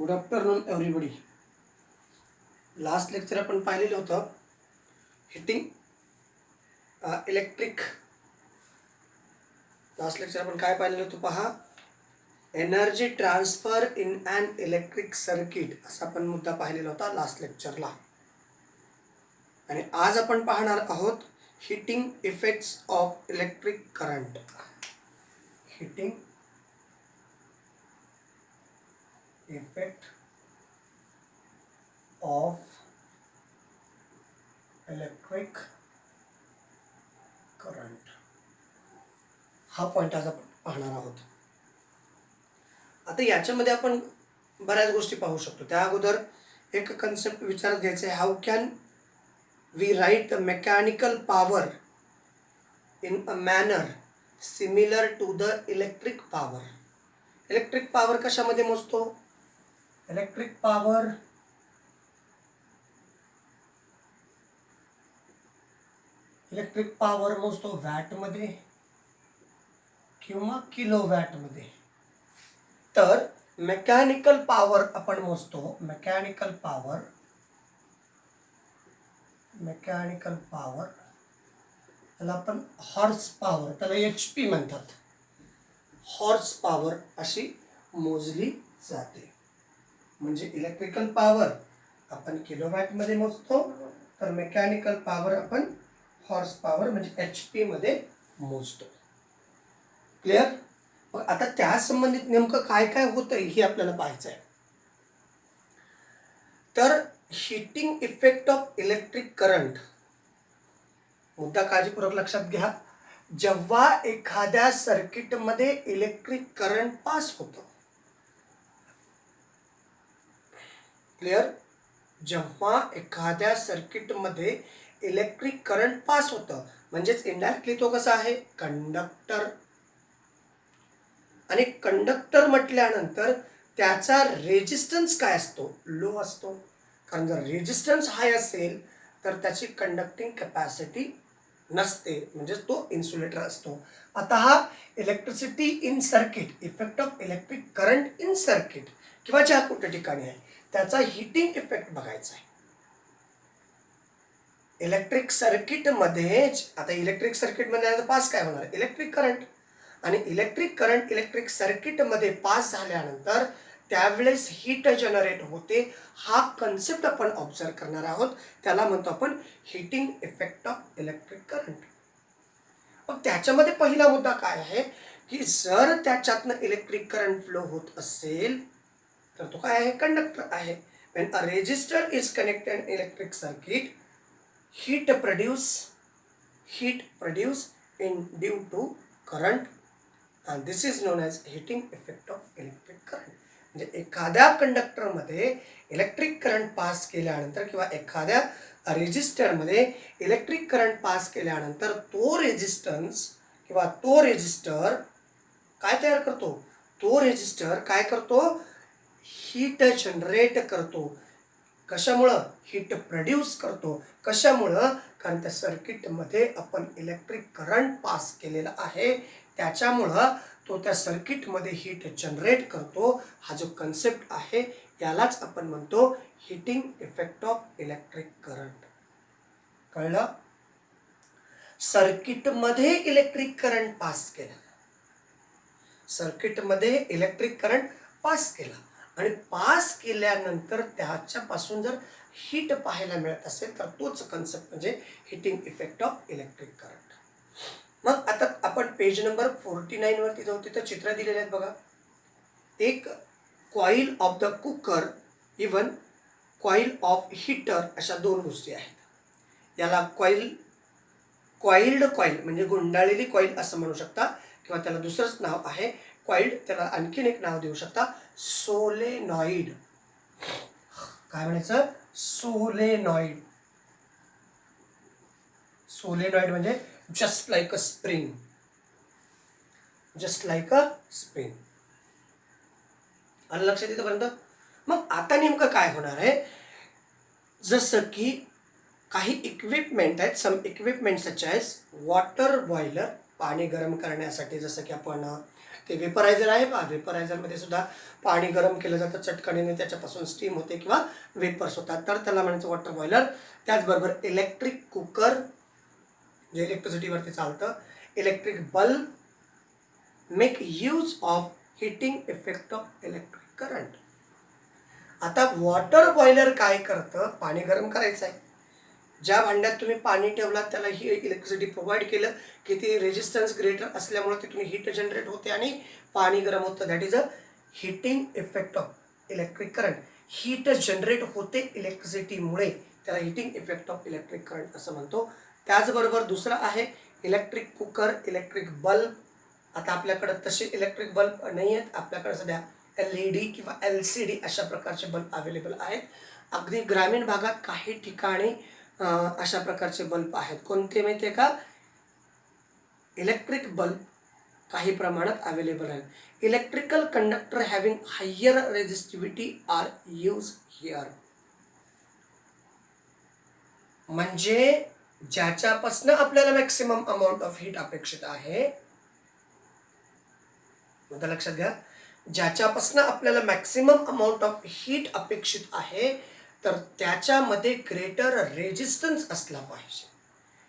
Good afternoon everybody. Last lecture आपण पाहिलेलं होतं हिटिंग इलेक्ट्रिक. लास्ट लेक्चर आपण काय पाहिलेलं होतं पहा, energy transfer in an electric circuit असा आपण मुद्दा पाहिलेला होता लास्ट लेक्चरला. आणि आज आपण पाहणार आहोत heating effects of electric current. Heating effect of electric current हा पॉईंट आज आपण पाहणार आहोत. आता याच्यामध्ये आपण बऱ्याच गोष्टी पाहू शकतो. त्या अगोदर एक कन्सेप्ट विचारात घ्यायचं आहे. How can we write the mechanical power in a manner similar to the electric power. Electric power कशामध्ये मोजतो? इलेक्ट्रिक पॉवर मोजतो वॅटमध्ये किंवा किलोवॅटमध्ये. तर मेकॅनिकल पॉवर आपण मोजतो, मेकॅनिकल पॉवर त्याला आपण हॉर्स पॉवर, त्याला HP म्हणतात. हॉर्स पॉवर अशी मोजली जाते. म्हणजे इलेक्ट्रिकल पॉवर आपण किलोवॅटमध्ये मोजतो, तर मेकॅनिकल पॉवर आपण हॉर्स पॉवर म्हणजे HP मध्ये मोजतो. क्लिअर? मग आता त्या संबंधित नेमकं काय काय होतंय हे आपल्याला पाहायचं आहे. तर heating effect of electric current, मुद्दा काळजीपूर्वक लक्षात घ्या. जेव्हा एखाद्या सर्किटमध्ये इलेक्ट्रिक करंट पास होतं, क्लिअर? जेव्हा एखाद्या सर्किटमध्ये इलेक्ट्रिक करंट पास होतं म्हणजेच इनडायरेक्टली तो कसा आहे? कंडक्टर. आणि कंडक्टर म्हटल्यानंतर त्याचा रेजिस्टन्स काय असतो? लो असतो. कारण जर रेजिस्टन्स हाय असेल तर त्याची कंडक्टिंग कॅपॅसिटी नसते, म्हणजे तो इन्सुलेटर असतो. आता हा electricity in circuit, effect of electric current in circuit किंवा ज्या कुठल्या ठिकाणी आहे त्याचा हिटिंग इफेक्ट बघायचा आहे. इलेक्ट्रिक सर्किटमध्ये, आता इलेक्ट्रिक सर्किटमध्ये पास काय होणार? Electric current. आणि इलेक्ट्रिक करंट इलेक्ट्रिक सर्किटमध्ये पास झाल्यानंतर त्यावेळेस हीट जनरेट होते. हा कन्सेप्ट आपण ऑब्झर्व करणार आहोत. त्याला म्हणतो आपण heating effect of electric current. मग त्याच्यामध्ये पहिला मुद्दा काय आहे की जर त्याच्यातनं इलेक्ट्रिक करंट फ्लो होत असेल तर तो काय आहे? कंडक्टर आहे. When a resistor is connected in electric circuit, heat produce in due to current, and this is known as heating effect of electric current. म्हणजे एखाद्या कंडक्टरमध्ये इलेक्ट्रिक करंट पास केल्यानंतर किंवा एखाद्या रेजिस्टरमध्ये इलेक्ट्रिक करंट पास केल्यानंतर तो रेजिस्टन्स किंवा तो रेजिस्टर काय तयार करतो? तो रेजिस्टर काय करतो? हीट जनरेट करतो. कशामुळं? हीट प्रोड्यूस करतो. कशामुळं? कारण त्या सर्किटमध्ये आपण इलेक्ट्रिक करंट पास केलेला आहे, त्याच्यामुळं तो त्या सर्किटमध्ये हीट जनरेट करतो. हा जो कन्सेप्ट आहे यालाच आपण म्हणतो heating effect of electric current. कळलं? सर्किटमध्ये इलेक्ट्रिक करंट पास केला, सर्किटमध्ये इलेक्ट्रिक करंट पास केला आणि पास केल्यानंतर त्याच्यापासून जर हीट पाहायला मिळत असेल तर तोच कन्सेप्ट म्हणजे heating effect of electric current. मग आता आपण पेज नंबर 49 वरती जाऊ. तिथं चित्र दिलेले आहेत बघा. एक coil of the cooker, even coil of heater, अशा दोन गोष्टी आहेत. याला कॉइल्ड कॉईल म्हणजे गुंडाळलेली कॉईल असं म्हणू शकता, किंवा त्याला दुसरंच नाव आहे कॉइल्ड. त्याला आणखीन एक नाव देऊ शकता, सोलेनॉइड. काय म्हणायचं? सोलेनॉइड. सोलेनॉइड म्हणजे just like a spring, just like a spring. आलं लक्षात येतपर्यंत? मग आता नेमकं काय होणार आहे? जसं की काही इक्विपमेंट आहेत, some equipment such as water boiler, पाणी गरम करण्यासाठी. जसं की आपण ते वेपरायझर आहे पहा, वेपरायझरमध्ये सुद्धा पाणी गरम केलं जातं चटकणीने, त्याच्यापासून स्टीम होते किंवा वेपर्स होतात, तर त्याला म्हणायचं वॉटर बॉयलर. त्याचबरोबर इलेक्ट्रिक कुकर जे इलेक्ट्रिसिटीवरती चालतं, electric bulb make use of heating effect of electric current. आता वॉटर बॉयलर काय करतं, पाणी गरम करायचं आहे, ज्या भांड्यात तुम्ही पाणी ठेवलात त्याला ही इलेक्ट्रिसिटी प्रोव्हाइड केलं की ती रेजिस्टन्स ग्रेटर असल्यामुळे तिथून हीट जनरेट होते आणि पाणी गरम होतं. That is a heating effect of electric current. Heat generate होते इलेक्ट्रिसिटीमुळे, त्याला heating effect of electric current असं म्हणतो. त्याचबरोबर दुसरं आहे इलेक्ट्रिक कुकर, इलेक्ट्रिक बल्ब. आता आपल्याकडं तसे इलेक्ट्रिक बल्ब नाही आहेत, आपल्याकडे सध्या LED किंवा LCD अशा प्रकारचे बल्ब अवेलेबल आहेत. अगदी ग्रामीण भागात काही ठिकाणी अशा प्रकारचे बल्ब आहेत. कोणते माहिती आहे का? इलेक्ट्रिक बल्ब काही प्रमाणात अवेलेबल आहेत. Electrical conductor having higher resistivity are use here. म्हणजे ज्याच्यापासून आपल्याला मॅक्सिमम अमाऊंट ऑफ हीट अपेक्षित आहे, मुद्दा लक्षात घ्या, ज्याच्यापासून आपल्याला मॅक्सिमम अमाऊंट ऑफ हीट अपेक्षित आहे तर त्याच्यामध्ये ग्रेटर रेजिस्टन्स असला पाहिजे.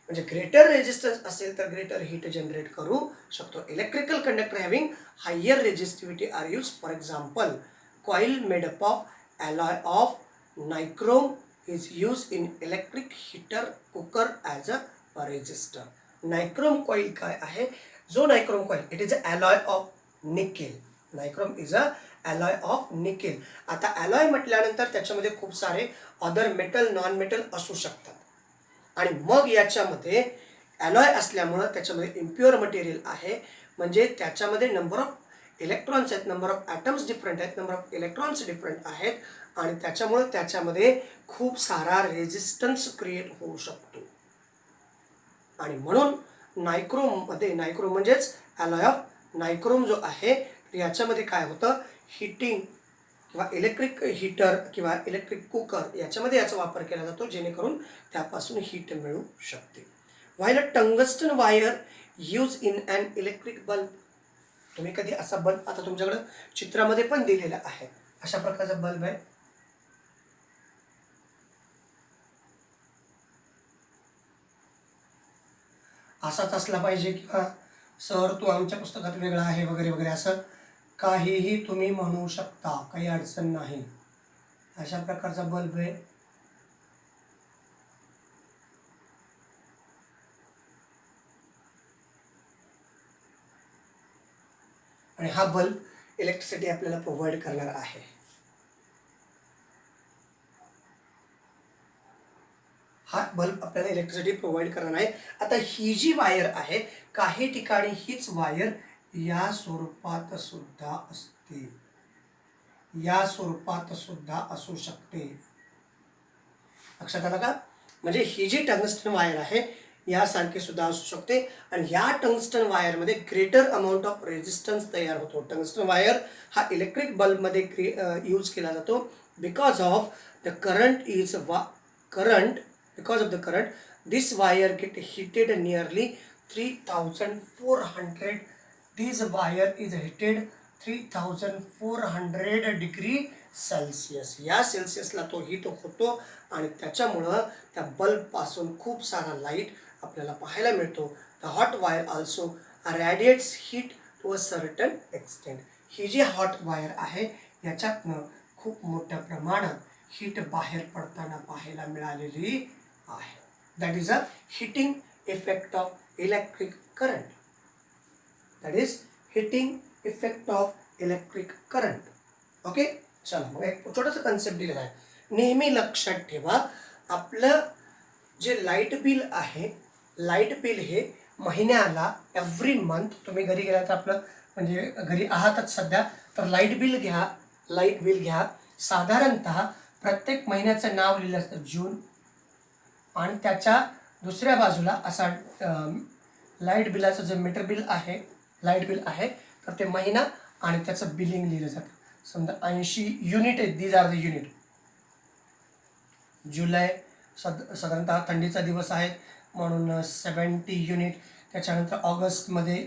म्हणजे ग्रेटर रेजिस्टन्स असेल तर ग्रेटर हीट जनरेट करू शकतो. Electrical conductor having higher resistivity are use. For example, coil made up of alloy of nichrome is used in electric heater cooker as a resistor. Nichrome coil काय आहे? जो nichrome coil, it is a alloy of nickel. Nichrome is a alloy of nickel. आता alloy म्हटल्यानंतर त्याच्यामध्ये खूप सारे other metal, non metal असू शकतात आणि मग याच्यामध्ये alloy असल्यामुळं त्याच्यामध्ये इम्प्युअर मटेरियल आहे, म्हणजे त्याच्यामध्ये नंबर ऑफ इलेक्ट्रॉन्स आहेत, नंबर ऑफ ॲटम्स डिफरंट आहेत, नंबर ऑफ इलेक्ट्रॉन्स डिफरंट आहेत आणि त्याच्यामुळे त्याच्यामध्ये खूप सारा रेजिस्टन्स क्रिएट होऊ शकतो. आणि म्हणून नायक्रोममध्ये, नायक्रोम म्हणजेच अलॉय ऑफ नायक्रोम जो आहे, याच्यामध्ये काय होतं, हिटिंग किंवा इलेक्ट्रिक हीटर किंवा इलेक्ट्रिक कुकर याच्यामध्ये याचा वापर केला जातो जेणेकरून त्यापासून हीट मिळू शकते. While a tungsten wire use in an electric bulb. तुम्ही कधी असा बल्ब, आता तुमच्याकडे चित्रामध्ये पण दिलेला आहे, अशा प्रकारचा बल्ब आहे. असाच असला पाहिजे किंवा सर तू आमच्या पुस्तकात वेगळा आहे वगैरे वगैरे असं काहीही तुम्ही म्हणू शकता, काही अडचण नाही. अशा प्रकारचा बल्ब आहे. आणि हा बल्ब इलेक्ट्रिसिटी आपल्याला प्रोव्हाइड करणार आहे. हा बल्ब आपल्याला इलेक्ट्रिसिटी प्रोव्हाइड करणार आहे. आता ही जी वायर आहे, काही ठिकाणी हीच वायर या स्वरूपात सुद्धा असते, या स्वरूपात सुद्धा असू शकते. लक्षात आलं का? म्हणजे ही जी टंगस्टन वायर आहे यासारखी सुद्धा असू शकते आणि या टंगस्टन वायरमध्ये ग्रेटर अमाऊंट ऑफ रेजिस्टन्स तयार होतो. टंगस्टन वायर हा इलेक्ट्रिक बल्बमध्ये यूज केला जातो because of the current is current. Because of the current, this wire get heated nearly 3400. This wire is heated 3400 degree Celsius. या सेल्सिअसला तो हीट होतो आणि त्याच्यामुळं त्या बल्बपासून खूप सारा लाईट आपल्याला पाहायला मिळतो. The hot wire also radiates heat to a certain extent. ही जी हॉट वायर आहे याच्यातनं खूप मोठ्या प्रमाणात हीट बाहेर पडताना पाहायला मिळालेली आहे. That is a heating effect of electric current. That is heating effect of electric current. Okay, चला मग एक छोटंसं कन्सेप्ट दिलेलं आहे. नेहमी लक्षात ठेवा, आपलं जे लाईट बिल आहे, लाईट बिल हे महिन्याला एव्हरी मंथ, तुम्ही घरी गेला तर आपलं म्हणजे घरी आहातच सध्या, तर लाईट बिल घ्या, लाईट बिल घ्या. साधारणतः प्रत्येक महिन्याचं नाव लिहिलं असतं जून आणि त्याच्या दुसऱ्या बाजूला असा लाईट बिलाचं जे मीटर बिल आहे, लाईट बिल आहे, तर ते महिना आणि त्याचं बिलिंग लिहिलं जातं. समजा 80 युनिट आहे, दीज आर द युनिट. जुलै साधारणतः थंडीचा दिवस आहे म्हणून 70 युनिट. त्याच्यानंतर ऑगस्टमध्ये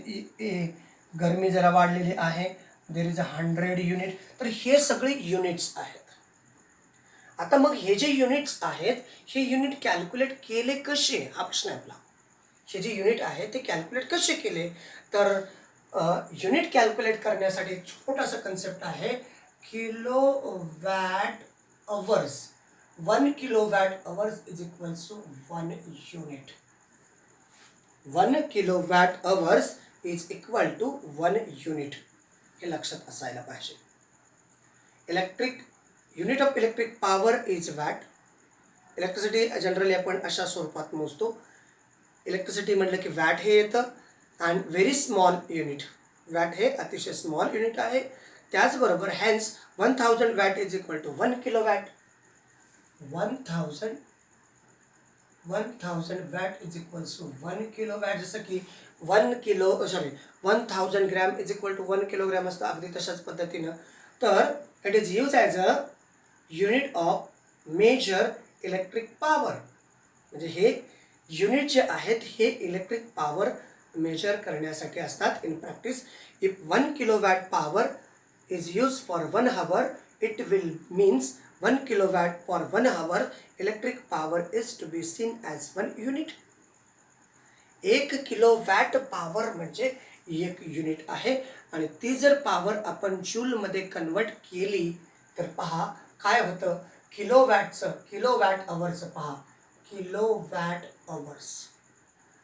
गरमी जरा वाढलेली आहे, देर इज 100 युनिट. तर हे सगळे युनिट्स आहेत. आता मग हे जे युनिट्स आहेत हे युनिट कॅल्क्युलेट केले कसे, हा प्रश्न आहे आपला. हे जे युनिट आहे ते कॅल्क्युलेट कसे केले, तर युनिट कॅल्क्युलेट करण्यासाठी एक छोटासा कन्सेप्ट आहे, kilo watt hours. 1 kilowatt hours is equals to 1 unit. 1 kilowatt hours is equal to 1 unit. हे लक्षात असायला पाहिजे. Electric unit of electric power is watt. Electricity generally आपण अशा स्वरूपात मोजतो. इलेक्ट्रिसिटी म्हटलं की वॅट हे येतं, and very small unit. Watt हे अतिशय स्मॉल युनिट आहे. त्याचबरोबर hence 1000 watt is equal to 1 kilowatt. 1000 watt is equals to 1 kilowatt. जसं की 1000 gram is equal to 1 kilogram असतं, अगदी तशाच पद्धतीनं. तर it is use as a unit of measure electric power. म्हणजे हे युनिट जे आहेत हे इलेक्ट्रिक पॉवर मेजर करण्यासाठी असतात. In practice, if 1 kilowatt power is use for 1 hour, it will means 1 kilowatt for 1 hour electric power is to be seen as 1 unit. 1 kilowatt power म्हणजे 1 unit आहे. आणि ती जर पॉवर आपण जूलमध्ये कन्वर्ट केली तर पहा काय होतं. किलोवॅट अवर्सचं पहा, किलोवॅट अवर्स.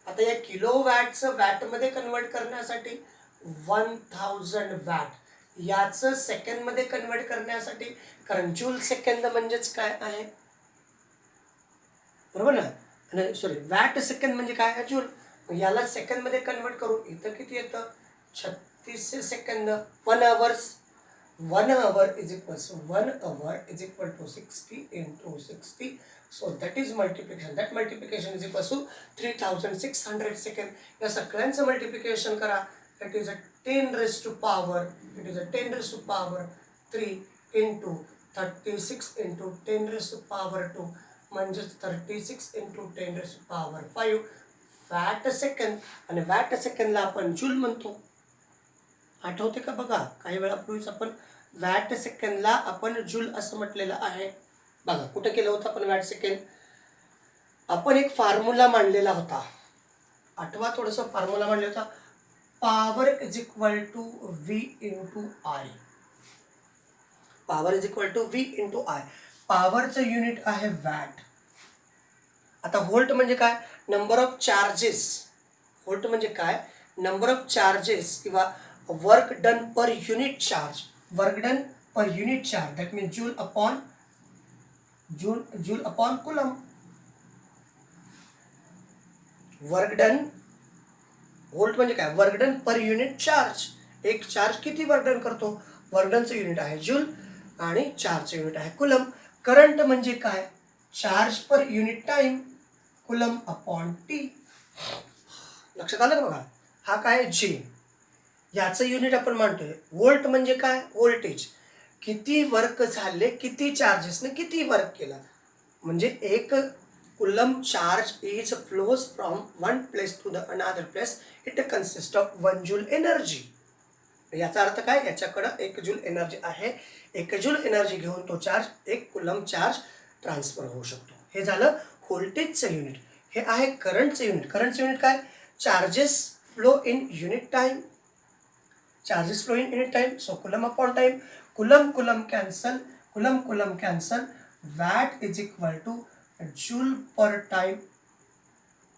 आता या किलोवॅटचं वॅटमध्ये कन्वर्ट करण्यासाठी 1000 वॅट, याचं सेकंडमध्ये कन्वर्ट करण्यासाठी, कारण जूल सेकंद म्हणजेच काय आहे, बरोबर ना. आणि सॉरी, वॅट सेकंद म्हणजे काय आहे, जूल. याला सेकंडमध्ये कन्वर्ट करू, इथं किती येतं, 36 second. 1 hours. 1 hour is equal to 60 into 60. So that is multiplication. That multiplication is equal to 3600 second. या सगळ्यांचं मल्टिप्लिकेशन करा. It is a 10 raised to power. It is a 10 raised to power 3 into 36 into 10 raised to power 2. म्हणजेच 36 into 10 raised to power 5 watt second. आणि watt सेकंदला आपण joule म्हणतो. आठवते का बघा, काही वेळापूर्वीच आपण वॅट सेकंदला आपण जूल असं म्हटलेलं आहे. बघा कुठे केलं होतं आपण वॅट सेकंद. आपण एक फॉर्म्युला मांडलेला होता, आठवा थोडंसं. फॉर्म्युला मांडला होता, power is equal to V into I. Power is equal to V into I. पॉवरचं युनिट आहे वॅट. आता व्होल्ट म्हणजे काय, नंबर ऑफ चार्जेस. व्होल्ट म्हणजे काय, नंबर ऑफ चार्जेस किंवा work done per unit charge. Work done per unit charge, that means joule upon coulomb. Work done, volt म्हणजे काय, work done per unit charge. एक charge किती work done करतो, work डनचं unit आहे joule आणि चार्जचं unit आहे कुलम. करंट म्हणजे काय, charge per unit time, coulomb upon T. लक्षात आलं का बघा. हा काय, जे, याचं युनिट आपण मांडतोय. व्होल्ट म्हणजे काय, व्होल्टेज. किती वर्क झाले, किती चार्जेसने किती वर्क केला. म्हणजे एक coulomb charge is flows from one place to the another place. It consist of 1 joule energy. याचा अर्थ काय, याच्याकडं 1 जूल एनर्जी आहे. 1 जूल एनर्जी घेऊन तो चार्ज, 1 कुलम चार्ज ट्रान्सफर होऊ शकतो. हे झालं व्होल्टेजचं युनिट. हे आहे करंटचं युनिट. करंटचं युनिट काय, charges flow in unit time. Charges flow in unit time, so coulomb upon time. Coulomb cancel. Watt is equal two joule per time.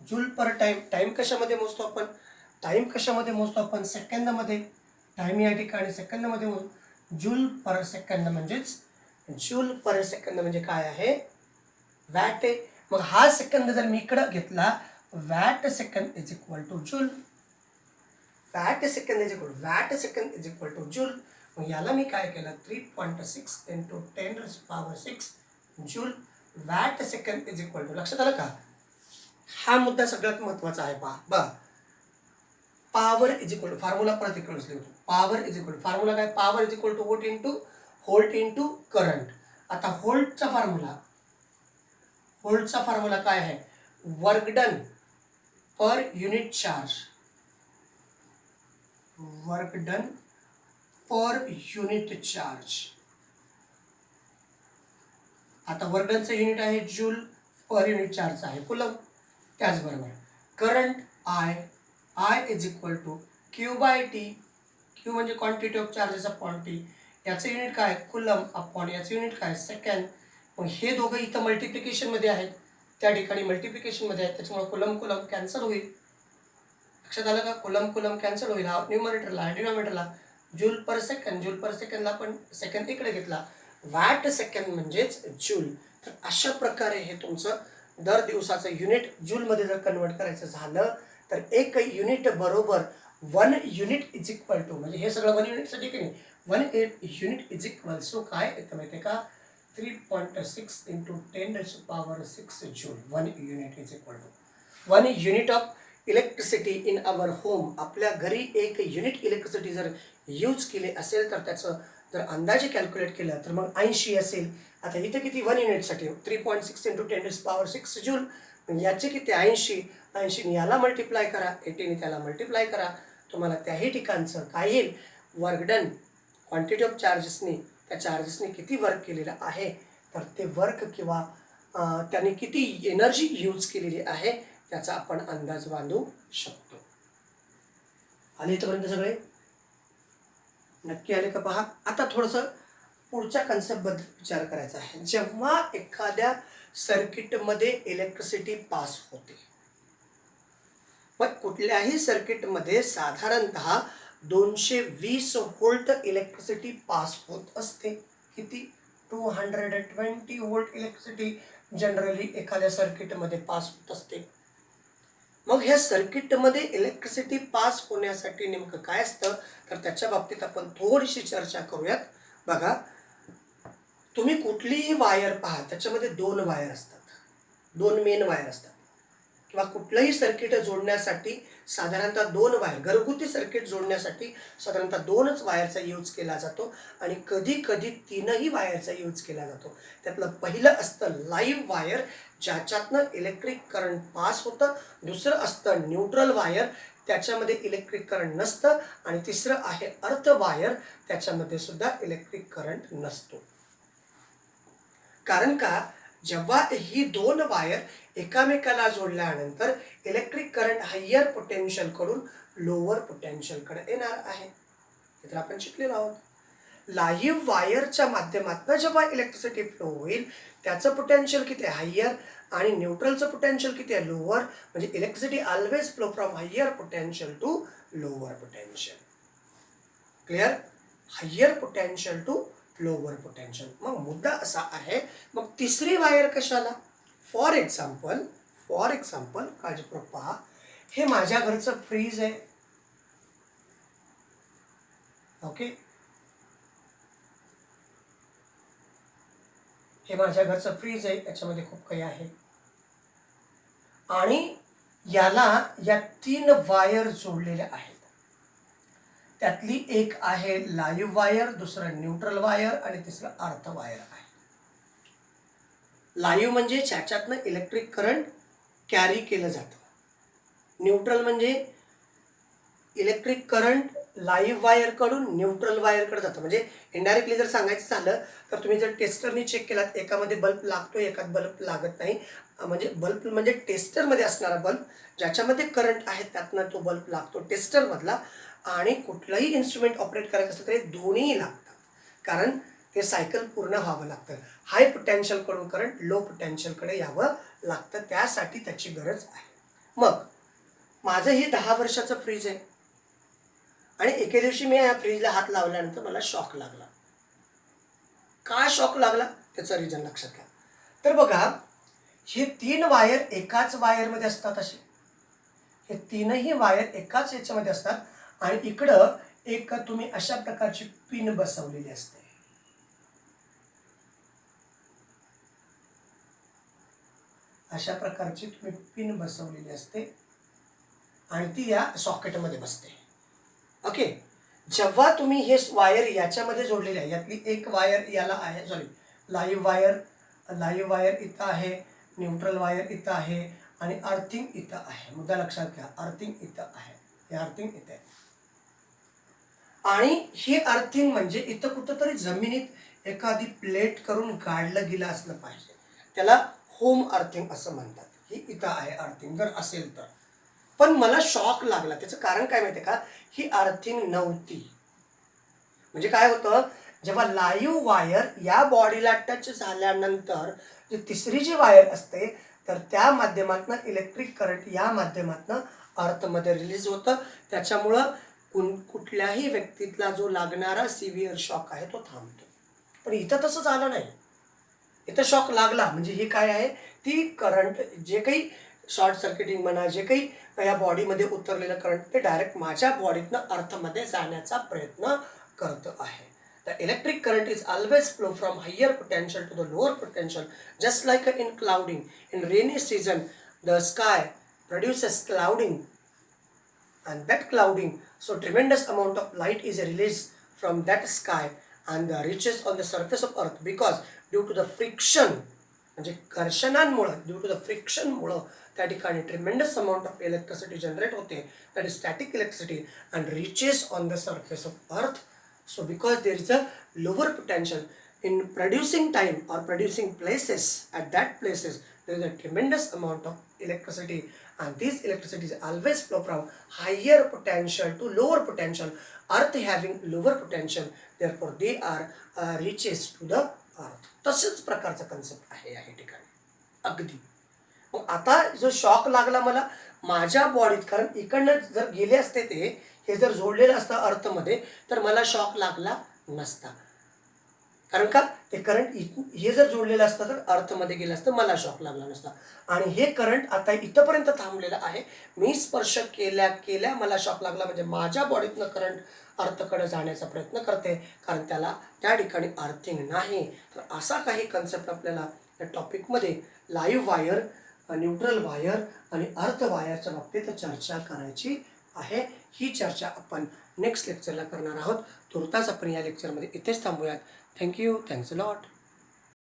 Joule per time. Time कशामध्ये मोजतो आपण, टाइम कशामध्ये मोजतो आपण, सेकंदमध्ये. टाइम या ठिकाणी सेकंदमध्ये मोजतो. जूल पर सेकंद म्हणजेच, जूल पर सेकंद म्हणजे काय आहे, वॅट आहे. मग हा सेकंद जर मी इकडं घेतला, watt second is equal two joule. Watt second is equal two joule. मग याला मी काय केलं, 3.6 into 10 raised to power 6 joule. Watt second is equal to, लक्षात आलं का. हा मुद्दा सगळ्यात महत्वाचा आहे. पहा, power is equal to, formula परत इकडूनच लिहतो. Power is equal to, formula काय, power is equal to volt into current. आता व्होल्टचा फॉर्म्युला काय आहे, work done per unit charge. Work done per unit charge. आता वर्क डनचं युनिट आहे जूल, पर युनिट चार्ज आहे कुलम. त्याचबरोबर current I is equal to Q by T. Q म्हणजे quantity of charges upon T. याचं unit काय coulomb upon याचं unit काय सेकंड. मग हे दोघं इथं मल्टिप्लिकेशनमध्ये आहेत, त्या ठिकाणी मल्टिप्लिकेशनमध्ये आहेत, त्याच्यामुळे कुलम कुलम कॅन्सल होईल. लक्षात आलं का? कुलम कुलम कॅन्सल होईल. हा न्यूमरेटरला डिनॉमिनेटरला joule per second. Joule per सेकंडला पण सेकंड इकडे घेतला. वॅट सेकंड म्हणजेच जूल. तर अशा प्रकारे हे तुमचं दर दिवसाचं युनिट जूलमध्ये जर कन्वर्ट करायचं झालं तर एक युनिट बरोबर 1 युनिट इज इक्वल टू, म्हणजे हे सगळं 1 युनिटसाठी की नाही, 1 युनिट इज इक्वल टू काय येतं माहिती आहे का? 3.6 into 10⁻6 joule. 1 unit is equal to 1 unit of electricity in our home. आपल्या घरी एक युनिट इलेक्ट्रिसिटी जर यूज केली असेल तर त्याचं जर अंदाजे कॅल्क्युलेट केलं तर मग 80 असेल. आता इथं किती 1 युनिटसाठी 3.6 इंटू 10⁻6 जूल, याचे किती 80. 80ने याला मल्टिप्लाय करा, 80ने त्याला मल्टिप्लाय करा, तुम्हाला त्याही ठिकाणचं काय येईल वर्क डन. क्वांटिटी ऑफ चार्जेसनी त्या चार्जेसने किती वर्क केलेलं आहे तर ते वर्क किंवा त्याने किती एनर्जी यूज केलेली आहे त्याचा आपण अंदाज बांधू शकतो. आले इथपर्यंत सगळे? नक्की आले का पहा. आता थोडंसं पुढच्या कन्सेप्टबद्दल विचार करायचा आहे. जेव्हा एखाद्या सर्किटमध्ये इलेक्ट्रिसिटी पास होते, मग कुठल्याही सर्किटमध्ये साधारणतः 220 व्होल्ट इलेक्ट्रिसिटी पास होत असते. किती 220 व्होल्ट इलेक्ट्रिसिटी जनरली एखाद्या सर्किटमध्ये पास होत असते. मग ह्या सर्किटमध्ये इलेक्ट्रिसिटी पास होण्यासाठी नेमकं काय असतं तर त्याच्या बाबतीत आपण थोडीशी चर्चा करूयात. बघा, तुम्ही कुठलीही वायर पहा, त्याच्यामध्ये 2 वायर असतात, 2 मेन वायर असतात. किंवा कुठलंही सर्किट जोडण्यासाठी साधारणतः 2 वायर, घरगुती सर्किट जोडण्यासाठी साधारणतः 2च वायरचा यूज केला जातो आणि कधी कधी 3ही वायरचा यूज केला जातो. त्यातलं पहिलं असतं लाईव्ह वायर, ज्याच्यातनं इलेक्ट्रिक करंट पास होतं. दुसरं असतं न्यूट्रल वायर, त्याच्यामध्ये इलेक्ट्रिक करंट नसतं. आणि तिसरं आहे अर्थ वायर, त्याच्यामध्ये सुद्धा इलेक्ट्रिक करंट नसतो. कारण का, जेव्हा ही 2 वायर एकामेकाला जोडल्यानंतर इलेक्ट्रिक करंट हायर पोटेन्शियलकडून लोअर पोटेन्शियलकडे येणार आहे. हे तर आपण शिकलेलो आहोत. लाईव्ह वायरच्या माध्यमातून जेव्हा इलेक्ट्रिसिटी फ्लो होईल त्याचं पोटेन्शियल किती आहे हायर आणि न्यूट्रलचं पोटेन्शियल किती आहे लोअर. म्हणजे electricity always flow from higher potential to lower potential. Clear? Higher potential to lower potential. मग मुद्दा असा आहे, मग तिसरी वायर कशाला? फॉर एक्झाम्पल काळजीपूर्वक पहा, हे माझ्या घरचं फ्रीज आहे. ओके, हे माझ्या घरचं फ्रीज आहे, याच्यामध्ये खूप काही आहे आणि याला या 3 वायर जोडलेल्या आहेत. त्यातली एक आहे लाईव्ह वायर, दुसरं न्यूट्रल वायर आणि तिसरं अर्थ वायर आहे. लाईव्ह म्हणजे ज्याच्यातनं इलेक्ट्रिक करंट कॅरी केलं जातं. न्यूट्रल म्हणजे इलेक्ट्रिक करंट लाईव्ह वायरकडून न्यूट्रल वायरकडे जातं. म्हणजे इनडायरेक्टली जर सांगायचं झालं तर तुम्ही जर टेस्टरनी चेक केलात, एकामध्ये बल्ब लागतो, एकात बल्ब लागत नाही. म्हणजे बल्ब म्हणजे टेस्टरमध्ये असणारा बल्ब, ज्याच्यामध्ये करंट आहे त्यातनं तो बल्ब लागतो टेस्टरमधला. आणि कुठलंही इन्स्ट्रुमेंट ऑपरेट करायचं असलं तरी दोन्ही लागतात, कारण ते सायकल पूर्ण व्हावं लागतं. हाय पोटेन्शियलकडून करंट लो पोटेन्शियलकडे यावं लागतं, त्यासाठी त्याची गरज आहे. मग माझं हे 10 वर्षाचं फ्रीज आहे आणि एके दिवशी मी या फ्रीजला हात लावल्यानंतर मला शॉक लागला. का शॉक लागला त्याचं रिझन लक्षात घ्या. तर बघा, हे 3 वायर एकाच वायरमध्ये असतात. असे हे 3ही वायर एकाच याच्यामध्ये असतात आणि इकडं एक तुम्ही अशा प्रकारची पिन बसवलेली असते. अशा प्रकारची तुम्ही पिन बसवलेली असते आणि ती या सॉकेटमध्ये बसते. ओके, जेव्हा तुम्ही हे वायर याच्यामध्ये जोडलेले आहे, यातली एक वायर याला आहे, सॉरी लाईव्ह वायर इथं आहे, न्यूट्रल वायर इथं आहे आणि अर्थिंग इथं आहे. मुद्दा लक्षात घ्या, अर्थिंग इथं आहे, हे अर्थिंग इथं आहे. आणि हे अर्थिंग म्हणजे इथं कुठंतरी जमिनीत एखादी प्लेट करून गाडलं गेलं असलं पाहिजे, त्याला होम अर्थिंग असं म्हणतात. ही इथं आहे अर्थिंग जर असेल तर. पण मला शॉक लागला, त्याचं कारण काय माहिती आहे का, ही अर्थिंग नव्हती. म्हणजे काय होतं, जेव्हा लाईव्ह वायर या बॉडीला टच झाल्यानंतर जी तिसरी जी वायर असते तर त्या माध्यमातून इलेक्ट्रिक करंट या माध्यमातून अर्थमध्ये रिलीज होतं. त्याच्यामुळं कुठल्याही व्यक्तीतला जो लागणारा सिव्हिअर शॉक आहे तो थांबतो. पण इथं तसं झालं नाही. इथं शॉक लागला म्हणजे हे काय आहे, ती करंट जे काही शॉर्ट सर्किटिंग म्हणा, जे काही या बॉडीमध्ये उतरलेलं करंट ते डायरेक्ट माझ्या बॉडीतनं अर्थमध्ये जाण्याचा प्रयत्न करत आहे. The electric current is always flow from higher potential to the lower potential, just like in clouding. In rainy season, the sky produces clouding, and that clouding, so tremendous amount of light is released from that sky and reaches on the surface of earth because due to the friction, म्हणजे घर्षणांमुळं, due to the फ्रिक्शनमुळं त्या ठिकाणी tremendous amount of electricity generate होते, that is static electricity and reaches on the surface of earth. So because there is a lower potential in producing time or producing places, at that places there is a tremendous amount of electricity, and this electricity is always flow from higher potential to lower potential. Earth having lower potential, therefore they are reaches to the earth. तसंच प्रकारचा concept आहे या ठिकाणी अगदी. मग आता जो shock लागला मला माझ्या बॉडीत, कारण इकडनं जर गेले असते ते, हे जर जोडलेलं असतं अर्थमध्ये तर मला शॉक लागला नसता. कारण का, ते करंट हे जर जोडलेलं असतं तर अर्थमध्ये गेलं असतं, मला शॉक लागला नसता. आणि हे करंट आता इथंपर्यंत थांबलेलं आहे. मी स्पर्श केल्या केल्या मला शॉक लागला म्हणजे माझ्या बॉडीतनं करंट अर्थकडे जाण्याचा प्रयत्न करते, कारण त्याला त्या ठिकाणी अर्थिंग नाही. तर असा काही कन्सेप्ट आपल्याला या टॉपिकमध्ये लाईव्ह वायर, न्यूट्रल वायर आणि अर्थ वायरच्या बाबतीत चर्चा करायची आहे. ही चर्चा आपण नेक्स्ट लेक्चरला करणार आहोत. तुर्तास आपण या लेक्चरमध्ये इथेच थांबूयात. थँक्यू. Thanks a lot.